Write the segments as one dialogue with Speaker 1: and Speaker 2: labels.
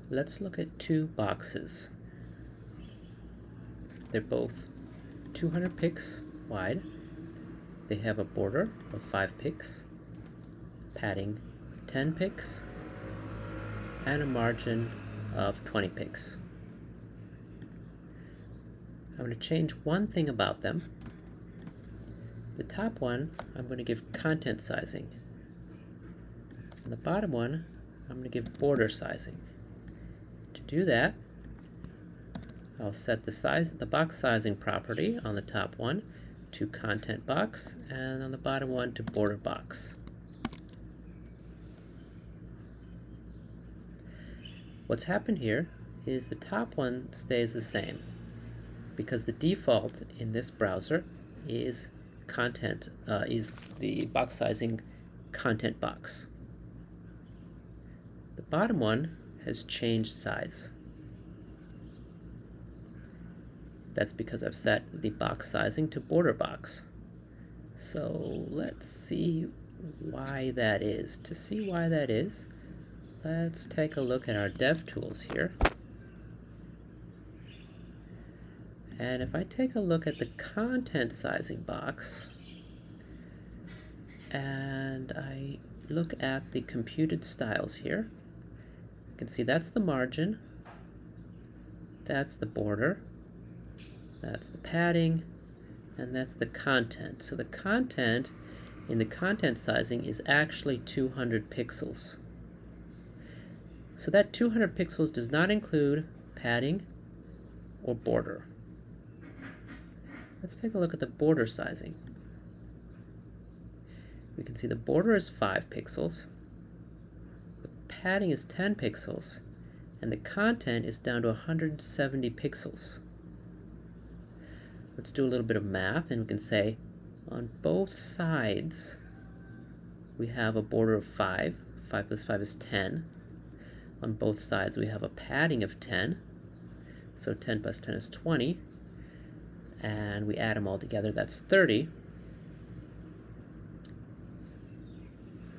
Speaker 1: Let's look at two boxes. They're both 200 pixels wide. They have a border of 5 pixels, padding 10 pixels, and a margin of 20 pixels. I'm going to change one thing about them. The top one, I'm going to give content sizing. And the bottom one, I'm going to give border sizing. To do that, I'll set the box sizing property on the top one to content box, and on the bottom one to border box. What's happened here is the top one stays the same because the default in this browser is the box sizing content box. The bottom one has changed size. That's because I've set the box sizing to border box. So let's see why that is. To see why that is, let's take a look at our dev tools here. And if I take a look at the content sizing box and I look at the computed styles here, you can see that's the margin, that's the border, that's the padding, and that's the content. So the content in the content sizing is actually 200 pixels. So that 200 pixels does not include padding or border. Let's take a look at the border sizing. We can see the border is 5 pixels, the padding is 10 pixels, and the content is down to 170 pixels. Let's do a little bit of math, and we can say on both sides we have a border of 5. 5 plus 5 is 10. On both sides we have a padding of 10. So 10 plus 10 is 20. And we add them all together, that's 30.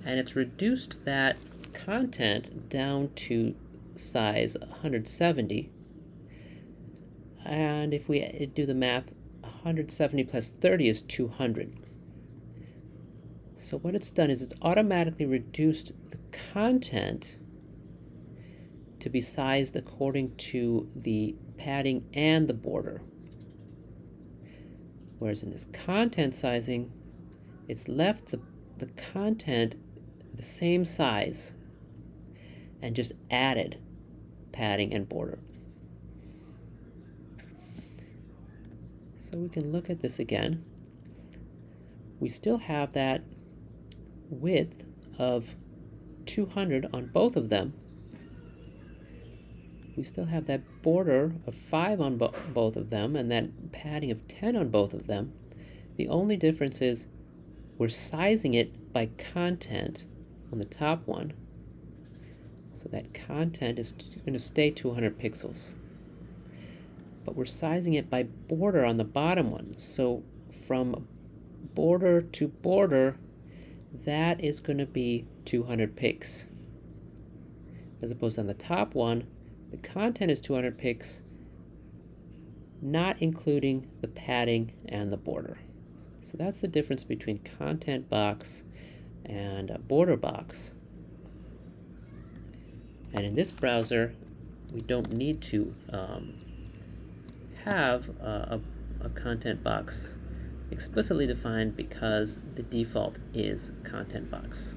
Speaker 1: And it's reduced that content down to size 170. And if we do the math, 170 plus 30 is 200. So what it's done is it's automatically reduced the content to be sized according to the padding and the border. Whereas in this content sizing, it's left the content the same size and just added padding and border. So we can look at this again. We still have that width of 200 on both of them. We still have that border of 5 on both of them and that padding of 10 on both of them. The only difference is we're sizing it by content on the top one. So that content is going to stay 200 pixels. But we're sizing it by border on the bottom one. So from border to border, that is going to be 200 pixels. As opposed to on the top one, the content is 200 pixels, not including the padding and the border. So that's the difference between content box and a border box. And in this browser, we don't need to have a content box explicitly defined because the default is content box.